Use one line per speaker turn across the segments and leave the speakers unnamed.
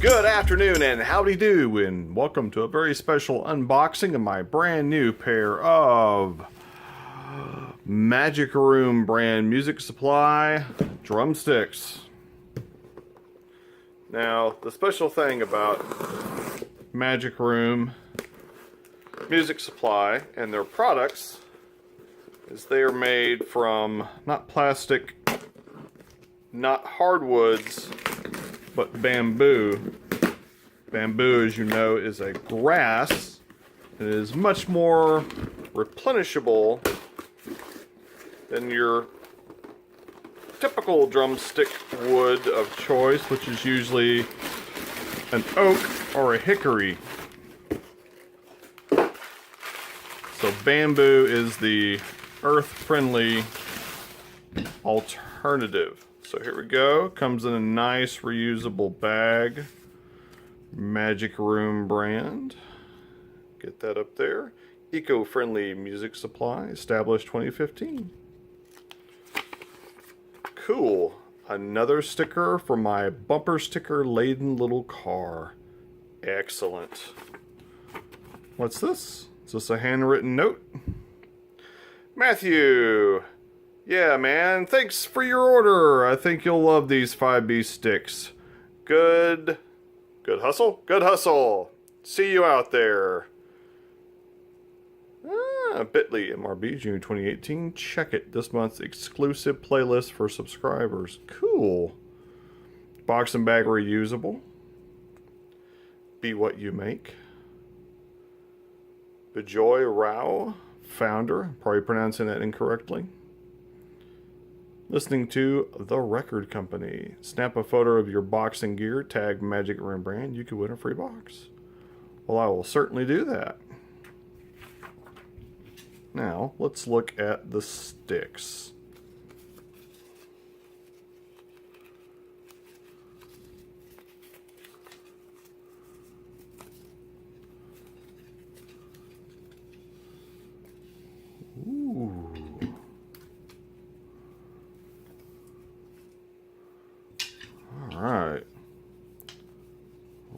Good afternoon and howdy do, and welcome to a very special unboxing of my brand new pair of Magic Room brand music supply drumsticks. Now, the special thing about Magic Room music supply and their products is they are made from not plastic, not hardwoods, but bamboo. Bamboo, as you know, is a grass. It is much more replenishable than your typical drumstick wood of choice, which is usually an oak or a hickory. So bamboo is the earth-friendly alternative. So here we go. Comes in a nice reusable bag. Magic Room brand. Get that up there. Eco-friendly music supply. Established 2015. Cool. Another sticker for my bumper sticker laden little car. Excellent. What's this? Is this a handwritten note? Matthew. Yeah, man. Thanks for your order. I think you'll love these 5B sticks. Good hustle? Good hustle. See you out there. Bitly MRB, June 2018. Check it. This month's exclusive playlist for subscribers. Cool. Box and bag reusable. Be what you make. Bijoy Rao, founder. Probably pronouncing that incorrectly. Listening to The Record Company. Snap a photo of your boxing gear, tag Magic Room brand, you could win a free box. Well, I will certainly do that. Now, let's look at the sticks. Ooh. Alright.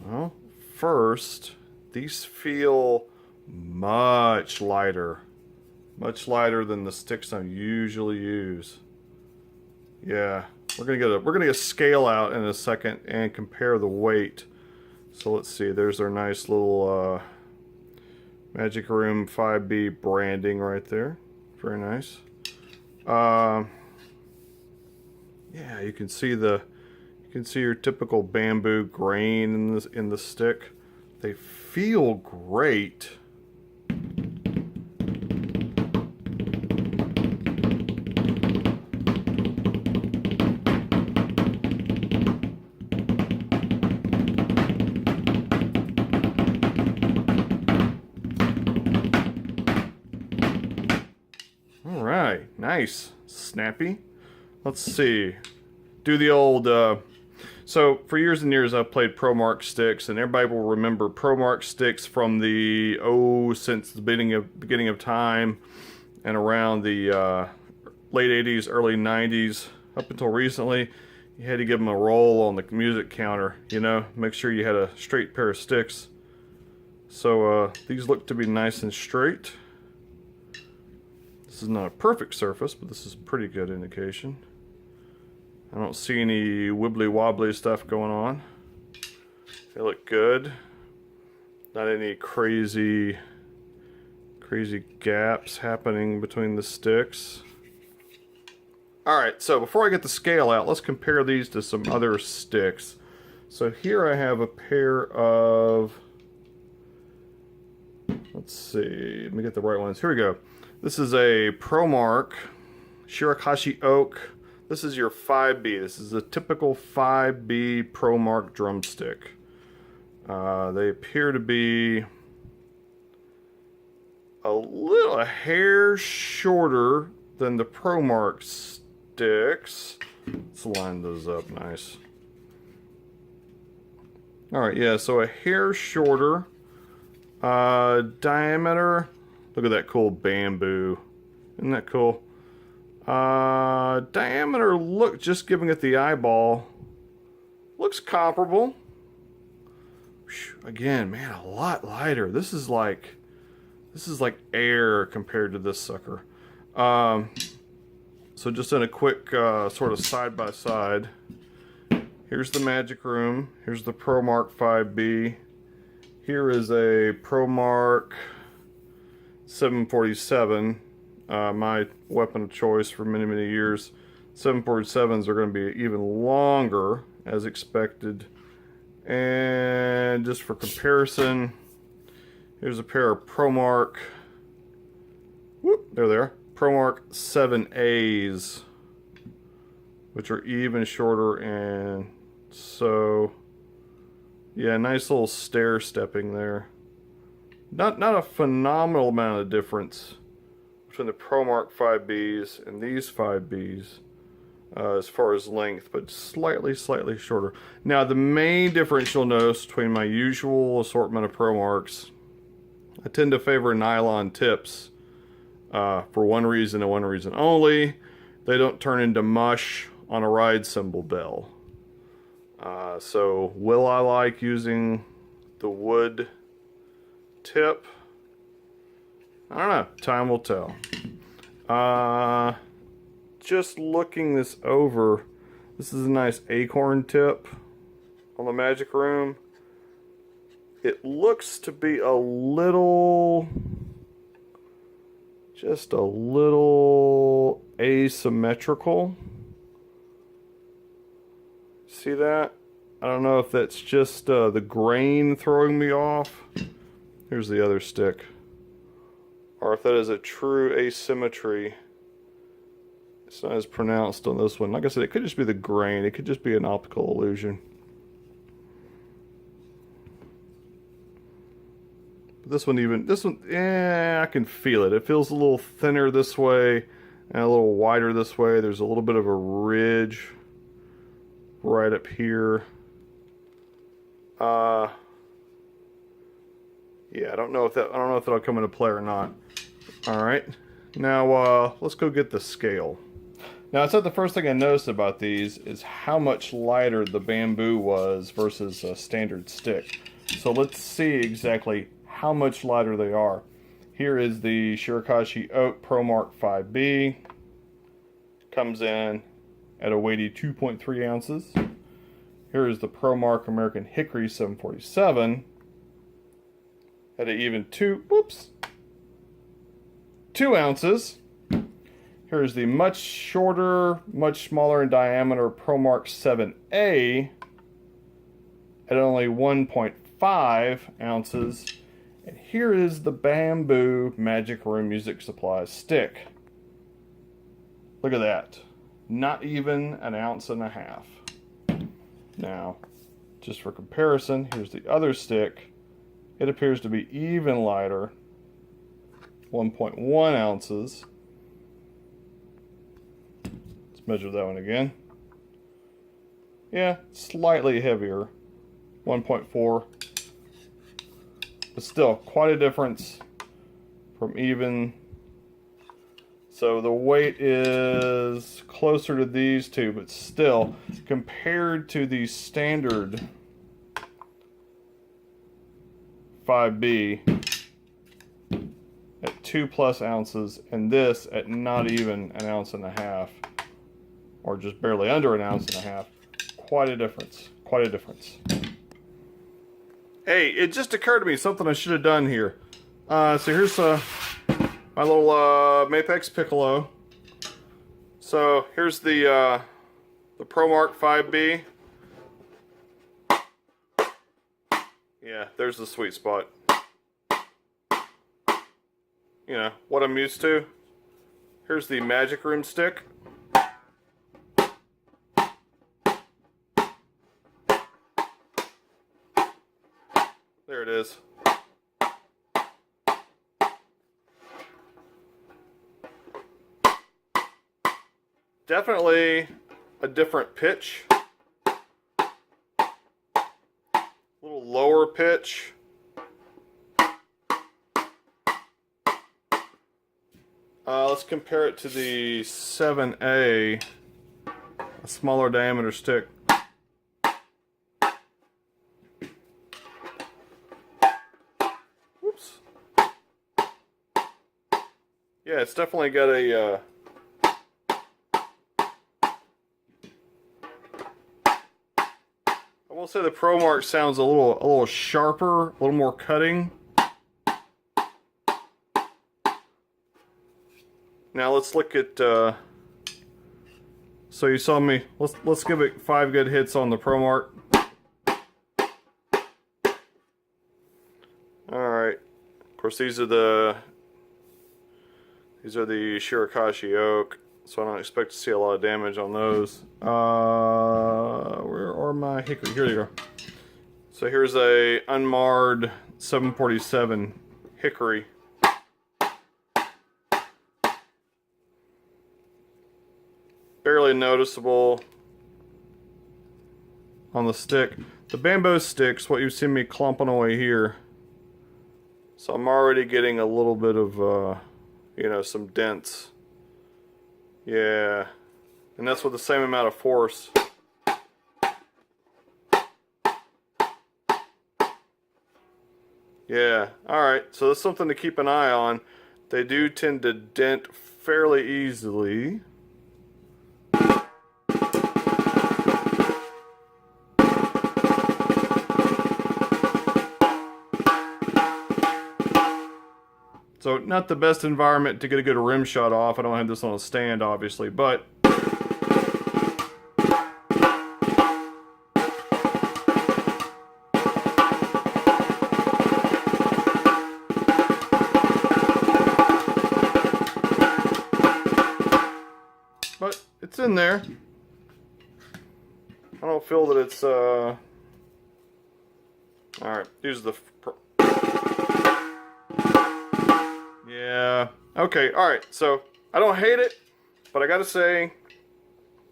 Well, first, these feel much lighter. Much lighter than the sticks I usually use. Yeah, we're gonna get a scale out in a second and compare the weight. So let's see, there's our nice little Magic Room 5B branding right there. Very nice. Yeah, you can see your typical bamboo grain in the stick. They feel great. All right, nice, snappy. Let's see. Do the old. So for years and years, I've played ProMark sticks, and everybody will remember ProMark sticks from the since the beginning of time, and around the late '80s, early '90s, up until recently. You had to give them a roll on the music counter, you know, make sure you had a straight pair of sticks. So these look to be nice and straight. This is not a perfect surface, but this is a pretty good indication. I don't see any wibbly wobbly stuff going on. They look good. Not any crazy gaps happening between the sticks. Alright, so before I get the scale out, let's compare these to some other sticks. So here I have a pair of, let's see, let me get the right ones. Here we go. This is a ProMark Shirakashi Oak. This is your 5B. This is a typical 5B ProMark drumstick. They appear to be a hair shorter than the ProMark sticks. Let's line those up nice. Alright, yeah, so a hair shorter. Diameter. Look at that cool bamboo. Isn't that cool? Diameter, look, just giving it the eyeball, looks comparable. Again, man, a lot lighter. This is like air compared to this sucker. So just in a quick sort of side by side. Here's the Magic Room. Here's the ProMark 5B. Here is a ProMark 747. My weapon of choice for many, many years. 747s are going to be even longer, as expected. And just for comparison, here's a pair of ProMark. Whoop, there they are. ProMark 7As, which are even shorter, and so yeah, nice little stair stepping there. Not a phenomenal amount of difference between the ProMark 5Bs and these 5Bs as far as length, but slightly shorter. Now the main difference you'll notice between my usual assortment of ProMarks, I tend to favor nylon tips for one reason and one reason only. They don't turn into mush on a ride cymbal bell. So will I like using the wood tip? I don't know. Time will tell. Just looking this over, this is a nice acorn tip on the Magic Room. It looks to be a little, just a little asymmetrical. See that? I don't know if that's just the grain throwing me off. Here's the other stick. Or if that is a true asymmetry. It's not as pronounced on this one. Like I said, it could just be the grain. It could just be an optical illusion. But this one, yeah, I can feel it. It feels a little thinner this way and a little wider this way. There's a little bit of a ridge right up here. Yeah, I don't know if that'll come into play or not. All right, now let's go get the scale. Now, I said the first thing I noticed about these is how much lighter the bamboo was versus a standard stick. So let's see exactly how much lighter they are. Here is the Shirakashi Oak ProMark 5B. Comes in at a weighty 2.3 ounces. Here is the ProMark American Hickory 747 at an even 2 ounces. Here's the much shorter, much smaller in diameter ProMark 7A at only 1.5 ounces. And here is the bamboo Magic Room Music Supply stick. Look at that. Not even an ounce and a half. Now, just for comparison, here's the other stick. It appears to be even lighter, 1.1 ounces. Let's measure that one again. Yeah, slightly heavier, 1.4. But still, quite a difference from even. So the weight is closer to these two, but still, compared to the standard 5B at 2+ ounces, and this at not even an ounce and a half, or just barely under an ounce and a half, quite a difference. Quite a difference. Hey, it just occurred to me something I should have done here. So here's my little Mapex Piccolo. So here's the ProMark 5B. Yeah, there's the sweet spot. You know, what I'm used to. Here's the Magic Room stick. There it is. Definitely a different pitch. A little lower pitch. Let's compare it to the 7A, a smaller diameter stick. Yeah, it's definitely got a I will say the ProMark sounds a little sharper, a little more cutting. Now let's look at so you saw me, let's give it 5 good hits on the ProMark. Alright. Of course these are the Shirakashi oak, so I don't expect to see a lot of damage on those. Where are my hickory? Here they go. So here's a unmarred 747 hickory. Barely noticeable on the stick. The bamboo sticks, what you've seen me clumping away here. So I'm already getting a little bit of, you know, some dents. Yeah. And that's with the same amount of force. Yeah. Alright, so that's something to keep an eye on. They do tend to dent fairly easily. So not the best environment to get a good rim shot off. I don't have this on a stand, obviously, but it's in there. I don't feel that it's all right. Use the. Yeah. Okay. All right. So I don't hate it, but I gotta say,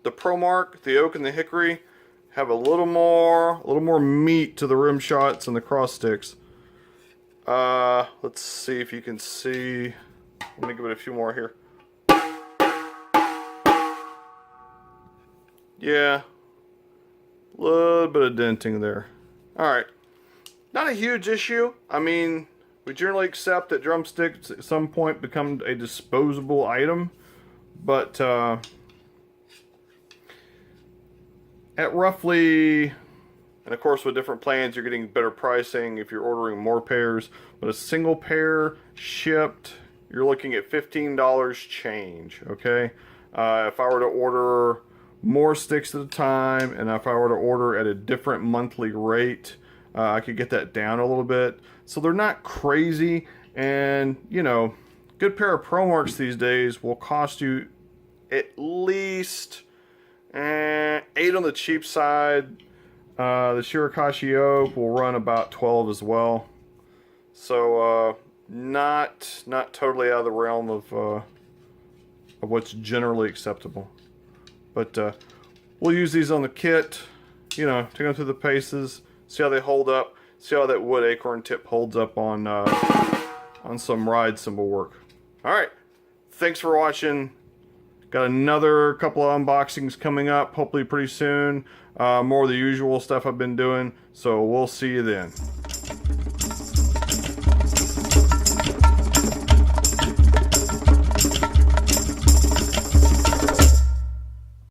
the ProMark, the oak, and the hickory have a little more meat to the rim shots and the cross sticks. Let's see if you can see. Let me give it a few more here. Yeah. A little bit of denting there. All right. Not a huge issue. I mean, we generally accept that drumsticks at some point become a disposable item, but at roughly, and of course with different plans you're getting better pricing if you're ordering more pairs, but a single pair shipped, you're looking at $15 change, okay? If I were to order more sticks at a time, and if I were to order at a different monthly rate, I could get that down a little bit. So they're not crazy, and you know, good pair of ProMarks these days will cost you at least 8 on the cheap side. The Shirakashi oak will run about 12 as well. So not totally out of the realm of what's generally acceptable. But we'll use these on the kit, you know, take them through the paces, see how they hold up, see how that wood acorn tip holds up on some ride cymbal work. Alright, thanks for watching. Got another couple of unboxings coming up, hopefully pretty soon. More of the usual stuff I've been doing, so we'll see you then.